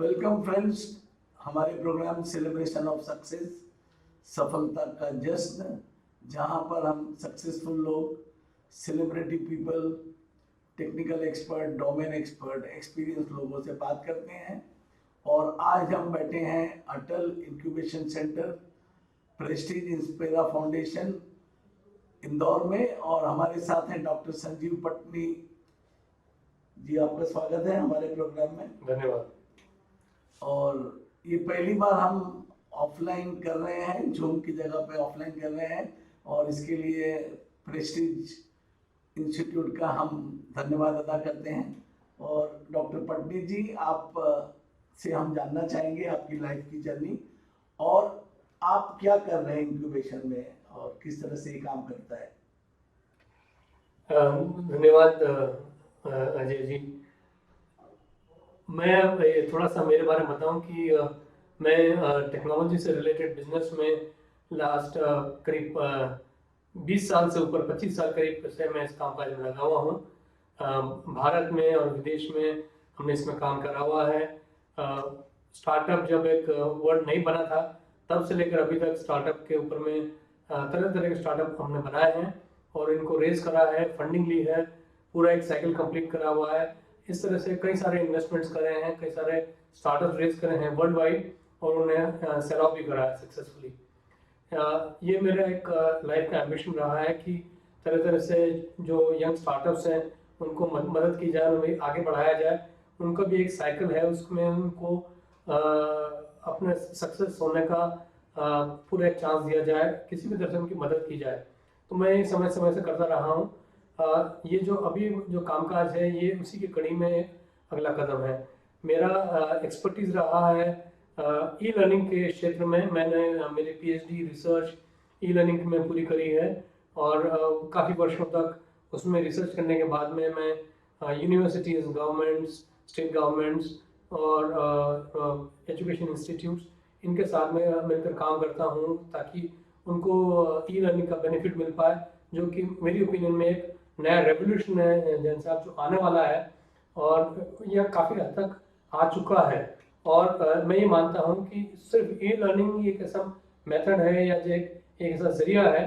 Welcome friends, हमारे programme celebration of success, सफलता का जश्न, जहां पर हम सक्सेसफुल लोग, celebrity people, technical expert, domain expert, experience लोगों से बात करते हैं। और आज हम बैठे हैं Atal incubation centre, Prestige Inspira foundation Indore में, और हमारे साथ हैं डॉक्टर संजीव पटनी जी। आपका स्वागत है हमारे प्रोग्राम में। धन्यवाद। और ये पहली बार हम ऑफलाइन कर रहे हैं, जूम की जगह पे ऑफलाइन कर रहे हैं, और इसके लिए प्रेस्टीज इंस्टीट्यूट का हम धन्यवाद अदा करते हैं। और डॉक्टर पटनी जी, आप से हम जानना चाहेंगे आपकी लाइफ की जर्नी, और आप क्या कर रहे हैं इंक्यूबेशन में और किस तरह से ये काम करता है। धन्यवाद अजय जी। मैं थोड़ा सा मेरे बारे में बताऊं कि मैं टेक्नोलॉजी से रिलेटेड बिजनेस में लास्ट करीब 20 साल से ऊपर 25 साल करीब से मैं इस काम काज में लगा हुआ हूँ। भारत में और विदेश में हमने इसमें काम करा हुआ है। स्टार्टअप जब एक वर्ड नहीं बना था, तब से लेकर अभी तक स्टार्टअप के ऊपर में तरह तरह के स्टार्टअप हमने बनाए हैं और इनको रेज करा है, फंडिंग ली है, पूरा एक साइकिल कंप्लीट करा हुआ है। इस तरह से कई सारे इन्वेस्टमेंट्स करे हैं, कई सारे स्टार्टअप रेज करे हैं वर्ल्ड वाइड, और उन्हें सेल ऑफ भी करा है सक्सेसफुली। ये मेरा एक लाइफ का एम्बिशन रहा है कि तरह तरह से जो यंग स्टार्टअप्स हैं उनको मदद की जाए, उन्हें आगे बढ़ाया जाए। उनका भी एक साइकिल है, उसमें उनको अपने सक्सेस होने का पूरा एक चांस दिया जाए, किसी भी तरह से उनकी मदद की जाए। तो मैं ये समय समय से करता रहा हूँ। ये जो अभी जो कामकाज है ये उसी की कड़ी में अगला कदम है। मेरा एक्सपर्टीज रहा है ई लर्निंग के क्षेत्र में। मैंने मेरी पीएचडी रिसर्च ई लर्निंग में पूरी करी है, और काफ़ी वर्षों तक उसमें रिसर्च करने के बाद में मैं यूनिवर्सिटीज़, गवर्नमेंट्स, स्टेट गवर्नमेंट्स और एजुकेशन इंस्टीट्यूट्स, इनके साथ में मिलकर काम करता हूँ ताकि उनको ई लर्निंग का बेनिफिट मिल पाए, जो कि मेरी ओपिनियन में एक नया रेवोल्यूशन है जैन साहब जो आने वाला है, और यह काफ़ी हद तक आ चुका है। और मैं ये मानता हूँ कि सिर्फ ई लर्निंग एक ऐसा मेथड है या जो एक ऐसा जरिया है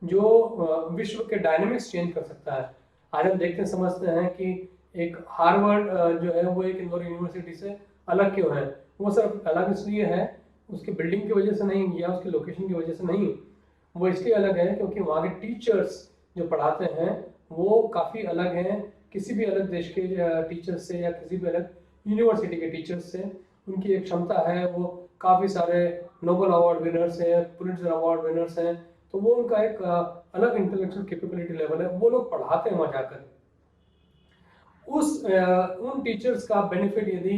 जो विश्व के डायनेमिक्स चेंज कर सकता है। आज हम देखते समझते हैं कि एक हार्वर्ड जो है वो एक इंदौर यूनिवर्सिटी से अलग क्यों है। वो सिर्फ अलग इसलिए है, उसकी बिल्डिंग की वजह से नहीं या उसकी लोकेशन की वजह से नहीं, वो इसलिए अलग है क्योंकि वहाँ के टीचर्स जो पढ़ाते हैं वो काफ़ी अलग हैं किसी भी अलग देश के टीचर्स से या किसी भी अलग यूनिवर्सिटी के टीचर्स से। उनकी एक क्षमता है, वो काफ़ी सारे नोबेल अवार्ड विनर्स हैं, पुलित्जर अवार्ड विनर्स हैं, तो वो उनका एक अलग इंटेलेक्चुअल कैपेबिलिटी लेवल है। वो लोग पढ़ाते हैं वहाँ जाकर। उन टीचर्स का बेनिफिट यदि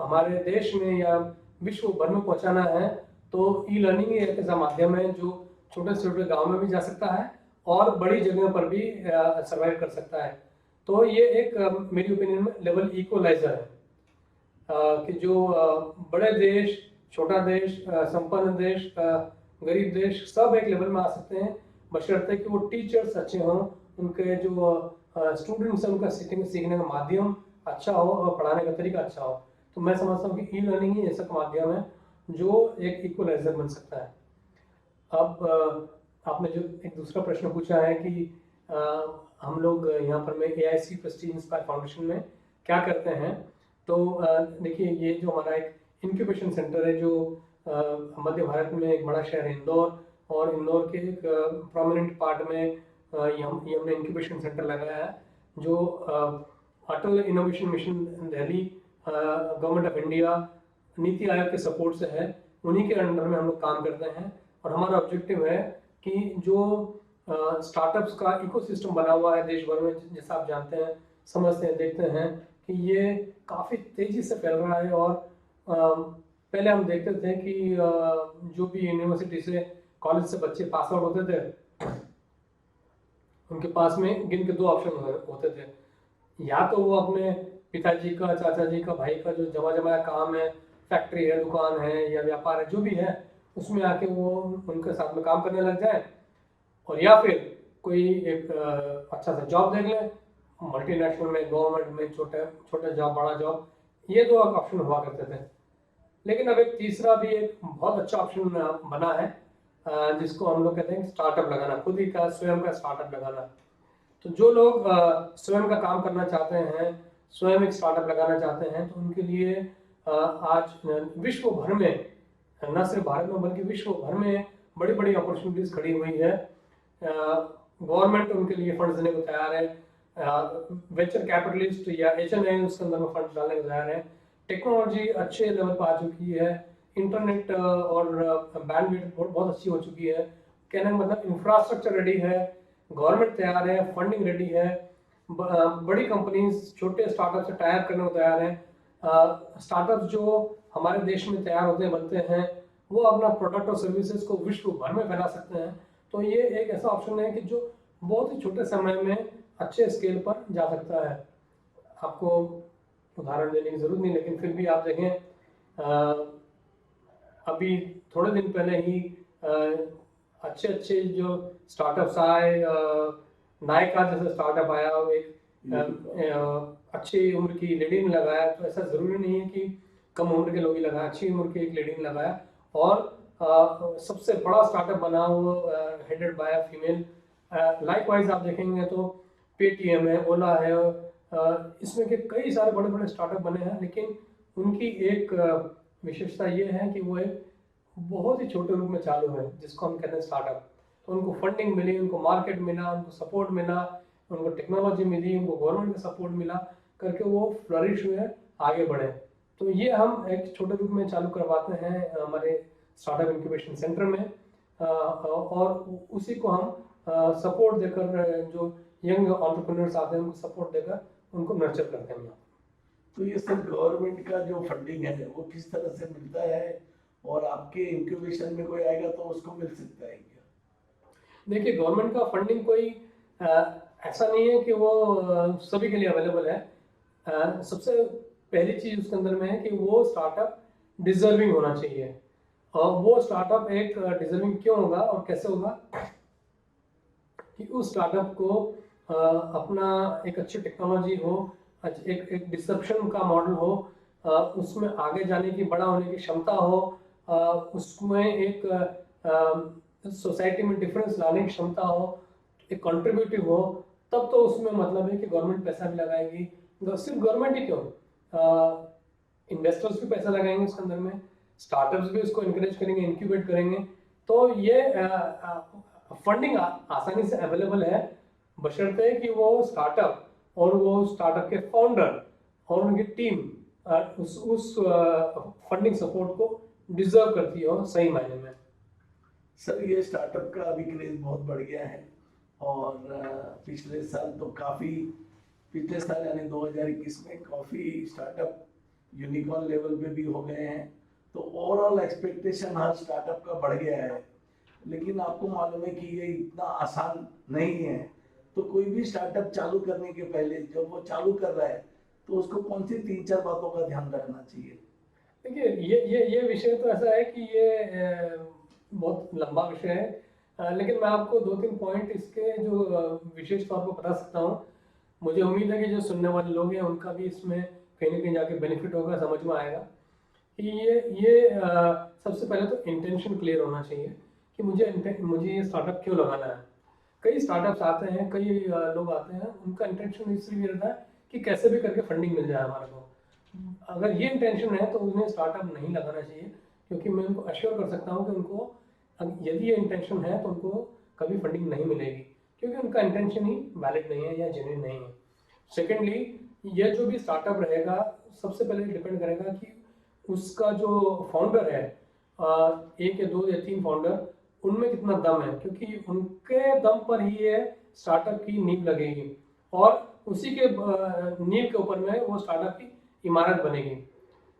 हमारे देश में या विश्व भर में पहुँचाना है तो ई लर्निंग एक ऐसा माध्यम है जो छोटे से छोटे गाँव में भी जा सकता है और बड़ी जगह पर भी सर्वाइव कर सकता है। तो ये एक मेरी ओपिनियन में लेवल इक्वलाइजर है कि जो बड़े देश, छोटा देश, संपन्न देश, गरीब देश सब एक लेवल में आ सकते हैं, बशर्ते कि वो टीचर्स अच्छे हों, उनके जो स्टूडेंट्स हैं उनका सीखने का माध्यम अच्छा हो और पढ़ाने का तरीका अच्छा हो। तो मैं समझता हूँ कि ई लर्निंग ही ऐसा माध्यम है जो एक इक्वलाइजर बन सकता है। अब आपने जो एक दूसरा प्रश्न पूछा है कि हम लोग यहाँ पर में AIC प्रेस्टीज इंस्पायर फाउंडेशन में क्या करते हैं, तो देखिए ये जो हमारा एक इंक्यूबेशन सेंटर है जो मध्य भारत में एक बड़ा शहर है इंदौर, और इंदौर के एक प्रोमिनेंट पार्ट में ये हमने इंक्यूबेशन सेंटर लगाया है जो Atal innovation mission Delhi, government of India, NITI Aayog के सपोर्ट से है। उन्हीं के अंडर में हम लोग काम करते हैं, और हमारा ऑब्जेक्टिव है कि जो स्टार्टअप्स का इकोसिस्टम बना हुआ है देश भर में, जैसा आप जानते हैं, समझते हैं, देखते हैं कि ये काफ़ी तेज़ी से फैल रहा है। और पहले हम देखते थे कि जो भी यूनिवर्सिटी से, कॉलेज से बच्चे पास आउट होते थे, उनके पास में गिन के 2 ऑप्शन होते थे। या तो वो अपने पिताजी का, चाचा जी का, भाई का जो जमा जमाया काम है, फैक्ट्री है, दुकान है या व्यापार है, जो भी है, उसमें आके वो उनके साथ में काम करने लग जाए, और या फिर कोई एक अच्छा सा जॉब देख ले, मल्टीनेशनल में, गवर्नमेंट में, छोटा जॉब, बड़ा जॉब, ये दो ऑप्शन हुआ करते थे। लेकिन अब एक तीसरा भी एक बहुत अच्छा ऑप्शन बना है, जिसको हम लोग कहते हैं स्टार्टअप लगाना, खुद ही का स्वयं का स्टार्टअप लगाना। तो जो लोग स्वयं का काम करना चाहते हैं, स्वयं एक स्टार्टअप लगाना चाहते हैं, तो उनके लिए आज विश्व भर में, न सिर्फ भारत में बल्कि विश्व भर में बड़ी बड़ी अपॉर्चुनिटीज खड़ी हुई है। गवर्नमेंट उनके लिए फंड्स देने को तैयार है, वेंचर कैपिटलिस्ट या एचएनआई उसके अंदर में फंड डालने को तैयार है। टेक्नोलॉजी अच्छे लेवल पर आ चुकी है, इंटरनेट और बैंडविड्थ बहुत अच्छी हो चुकी है। कहने का मतलब इंफ्रास्ट्रक्चर रेडी है, गवर्नमेंट तैयार है, फंडिंग रेडी है, बड़ी कंपनीज छोटे स्टार्टअप से टाई अप करने को तैयार है। स्टार्टअप जो हमारे देश में तैयार होते हैं, बनते हैं, वो अपना प्रोडक्ट और सर्विसेज को विश्व भर में फैला सकते हैं। तो ये एक ऐसा ऑप्शन है कि जो बहुत ही छोटे समय में अच्छे स्केल पर जा सकता है। आपको उदाहरण देने की जरूरत नहीं, लेकिन फिर भी आप देखें, अभी थोड़े दिन पहले ही अच्छे अच्छे जो स्टार्टअप्स आए, नायका जैसा स्टार्टअप आया, एक अच्छी उम्र की लेडी ने लगाया। तो ऐसा ज़रूरी नहीं है कि कम उम्र के लोग ही लगाया, अच्छी उम्र की एक लेडी ने लगाया और सबसे बड़ा स्टार्टअप बना वो हेडेड बाय फीमेल। लाइकवाइज आप देखेंगे तो पेटीएम है, ओला है, इसमें के कई सारे बड़े बड़े स्टार्टअप बने हैं, लेकिन उनकी एक विशेषता ये है कि वो एक बहुत ही छोटे रूप में चालू है, जिसको हम कहते हैं स्टार्टअप। तो उनको फंडिंग मिली, उनको मार्केट मिला, उनको सपोर्ट मिला, उनको टेक्नोलॉजी मिली, उनको गवर्नमेंट का सपोर्ट मिला, करके वो फ्लरिश हुए, आगे बढ़े। तो ये हम एक छोटे रूप में चालू करवाते हैं हमारे स्टार्टअप इंक्यूबेशन सेंटर में, और उसी को हम सपोर्ट देकर, जो यंग एंटरप्रेन्योर्स आते हैं उनको सपोर्ट देकर उनको नर्चर करते हैं। तो ये सर गवर्नमेंट का जो फंडिंग है वो किस तरह से मिलता है, और आपके इंक्यूबेशन में कोई आएगा तो उसको मिल सकता है क्या? देखिए, गवर्नमेंट का फंडिंग कोई ऐसा नहीं है कि वो सभी के लिए अवेलेबल है। सबसे पहली चीज उसके अंदर में है कि वो स्टार्टअप डिजर्विंग होना चाहिए। और वो स्टार्टअप एक डिजर्विंग क्यों होगा और कैसे होगा, कि उस स्टार्टअप को अपना एक अच्छी टेक्नोलॉजी हो, एक डिसरप्शन का मॉडल हो, उसमें आगे जाने की, बड़ा होने की क्षमता हो, उसमें एक सोसाइटी में डिफरेंस लाने की क्षमता हो, एक कंट्रीब्यूटिव हो, तब तो उसमें मतलब है कि गवर्नमेंट पैसा भी लगाएगी। सिर्फ गवर्नमेंट ही क्यों, इन्वेस्टर्स भी पैसा लगाएंगे उसके अंदर में, स्टार्टअप्स भी उसको इंकरेज करेंगे, इंक्यूबेट करेंगे। तो ये फंडिंग आसानी से अवेलेबल है, बशर्ते कि वो स्टार्टअप और वो स्टार्टअप के फाउंडर और उनकी टीम उस फंडिंग सपोर्ट को डिजर्व करती हो सही मायने में। सर ये स्टार्टअप का अभी क्रेज बहुत बढ़ गया है, और पिछले साल तो काफ़ी, पिछले साल यानी 2021 में काफ़ी स्टार्टअप यूनिकॉर्न लेवल पे भी हो गए हैं। तो ओवरऑल एक्सपेक्टेशन हर स्टार्टअप का बढ़ गया है, लेकिन आपको मालूम है कि ये इतना आसान नहीं है। तो कोई भी स्टार्टअप चालू करने के पहले जब वो चालू कर रहा है तो उसको कौन सी 3-4 बातों का ध्यान रखना चाहिए? देखिए, ये विषय तो ऐसा है कि ये बहुत लंबा विषय है, लेकिन मैं आपको 2-3 पॉइंट इसके जो विशेष तौर पर बता सकता हूँ। मुझे उम्मीद है कि जो सुनने वाले लोग हैं उनका भी इसमें कहीं ना कहीं जाके बेनिफिट होगा, समझ में आएगा कि ये सबसे पहले तो इंटेंशन क्लियर होना चाहिए कि मुझे ये स्टार्टअप क्यों लगाना है। कई स्टार्टअप्स आते हैं, कई लोग आते हैं, उनका इंटेंशन इसलिए रहता है कि कैसे भी करके फंडिंग मिल जाए हमारे को। अगर ये इंटेंशन है तो उन्हें स्टार्टअप नहीं लगाना चाहिए, क्योंकि मैं उनको अश्योर कर सकता हूँ कि उनको यदि ये इंटेंशन है तो उनको कभी फंडिंग नहीं मिलेगी, क्योंकि उनका इंटेंशन ही वैलिड नहीं है या जेन्युइन नहीं है। सेकेंडली, ये जो भी स्टार्टअप रहेगा सबसे पहले डिपेंड करेगा कि उसका जो फाउंडर है, एक या दो या तीन फाउंडर, उनमें कितना दम है, क्योंकि उनके दम पर ही ये स्टार्टअप की नींव लगेगी और उसी के नींव के ऊपर में वो स्टार्टअप की इमारत बनेगी।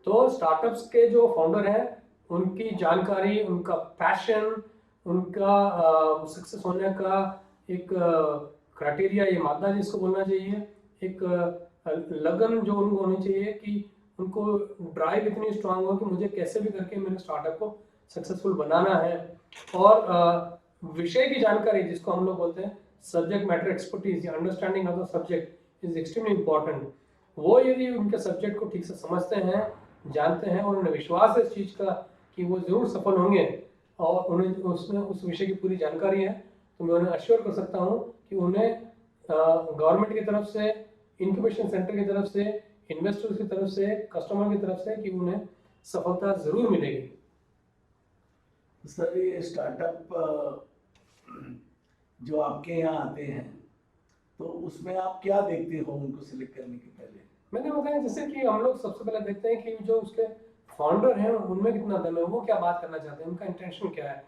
तो स्टार्टअप्स के जो फाउंडर हैं उनकी जानकारी, उनका पैशन, उनका सक्सेस होने का एक क्राइटेरिया, ये मादा जिसको बोलना चाहिए, एक लगन जो उनको होनी चाहिए कि उनको ड्राइव इतनी स्ट्रांग हो कि मुझे कैसे भी करके मेरे स्टार्टअप को सक्सेसफुल बनाना है। और विषय की जानकारी, जिसको हम लोग बोलते हैं सब्जेक्ट मैटर एक्सपर्टीज या understanding of the subject, is extremely important. वो यदि उनके सब्जेक्ट को ठीक से समझते हैं, जानते हैं और उन्हें विश्वास है इस चीज़ का कि वो ज़रूर सफल होंगे और उन्हें उसमें उस विषय की पूरी जानकारी है, तो मैं उन्हें अश्योर कर सकता हूँ कि उन्हें गवर्नमेंट की तरफ से, इंक्यूबेशन सेंटर की तरफ से, इन्वेस्टर्स की तरफ से, कस्टमर की तरफ से कि उन्हें सफलता ज़रूर मिलेगी। सर ये स्टार्टअप जो आपके यहाँ आते हैं तो उसमें आप क्या देखते हो उनको सिलेक्ट करने के पहले? मैंने बताया जैसे कि हम लोग सबसे पहले देखते हैं कि जो उसके फाउंडर हैं उनमें कितना दम है, वो क्या बात करना चाहते हैं, उनका इंटेंशन क्या है।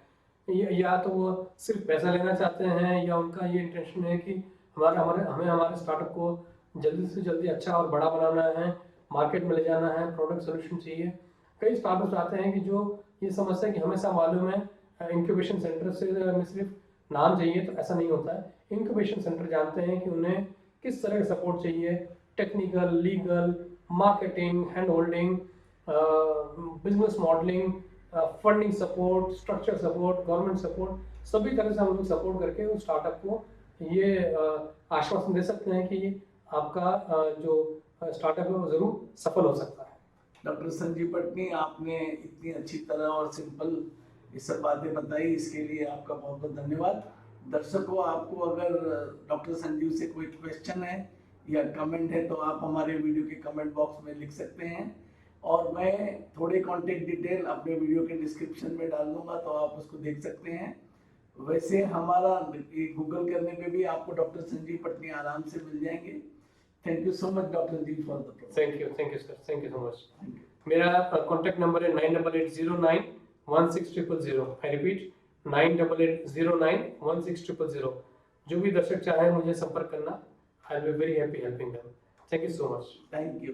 या तो वो सिर्फ पैसा लेना चाहते हैं या उनका ये इंटेंशन है कि हमें हमारे स्टार्टअप को जल्दी से जल्दी अच्छा और बड़ा बनाना है, मार्केट में ले जाना है, प्रोडक्ट सोल्यूशन चाहिए। कई स्टार्टअप्स आते हैं कि जो ये समझते हैं कि हमेशा मालूम है इंक्यूबेशन सेंटर से में सिर्फ नाम चाहिए, तो ऐसा नहीं होता है। इंक्यूबेशन सेंटर जानते हैं कि उन्हें किस तरह का सपोर्ट चाहिए, technical, legal, marketing, hand holding, business modelling, funding support, structure support, government support, सभी तरह से हम लोग सपोर्ट करके उस स्टार्टअप को ये आश्वासन दे सकते हैं कि आपका जो स्टार्टअप है वो ज़रूर सफल हो सकता है। डॉक्टर संजीव पटनी, आपने इतनी अच्छी तरह और सिंपल ये सब बातें बताई, इसके लिए आपका बहुत बहुत धन्यवाद। दर्शकों, आपको अगर डॉक्टर संजीव से कोई क्वेश्चन है या कमेंट है तो आप हमारे वीडियो के कमेंट बॉक्स में लिख सकते हैं और मैं थोड़े कॉन्टेक्ट डिटेल अपने वीडियो के डिस्क्रिप्शन में डाल दूंगा, तो आप उसको देख सकते हैं। वैसे हमारा गूगल करने पे भी आपको डॉक्टर संजीव पटनी आराम से मिल जाएंगे। Thank you so much doctor ji for the programme. Thank you sir, thank you so much. मेरा कॉन्टैक्ट नंबर है 9880916000। I repeat 9880916000। जो भी दर्शक चाहे मुझे संपर्क करना, I will be very happy helping them. Thank you so much. Thank you.